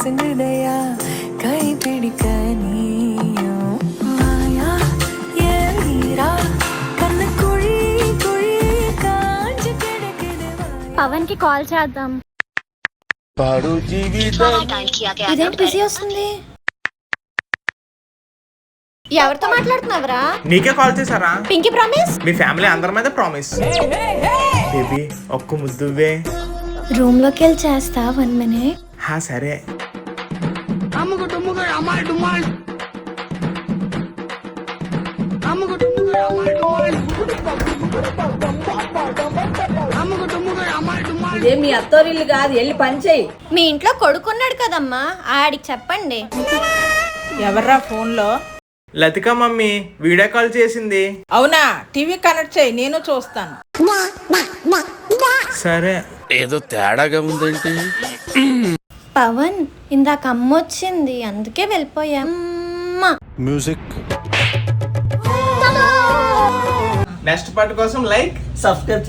பசுங்குதையா கைப்பிடிக்க நீயும் மாயா ஏறா கண்ணு குழி குழி காஞ்சு கிடக்குது పవన్ కి కాల్ చేద్దాం. ఇదేంటి బిజీ వస్తుంది? ఎవరితో మాట్లాడుతున్నావురా? నీకే కాల్ చేశారా? పింకీ ప్రామిస్. మీ ఫ్యామిలీ అందరి మీద ప్రామిస్. బేబీ ఒక్క ముద్దువే. రూమ్ లోకి వెళ్ళి చేస్తా 1 minute. హా సరే. ఇదే మీ అత్తోరిల్లు కాదు, వెళ్ళి పని చెయ్యి. మీ ఇంట్లో కొడుకున్నాడు కదమ్మా, ఆడికి చెప్పండి. ఎవర్రా ఫోన్ లో? లతిక మమ్మీ వీడియో కాల్ చేసింది. అవునా, టీవీ కనెక్ట్ చేయి, నేను చూస్తాను. సరే. ఏదో తేడాగా ఉందేంటి? పవన్ ఇందాక అమ్మ వచ్చింది, అందుకే వెళ్ళిపోయా. మ్యూజిక్. నెక్స్ట్ పార్ట్ కోసం లైక్ సబ్స్క్రైబ్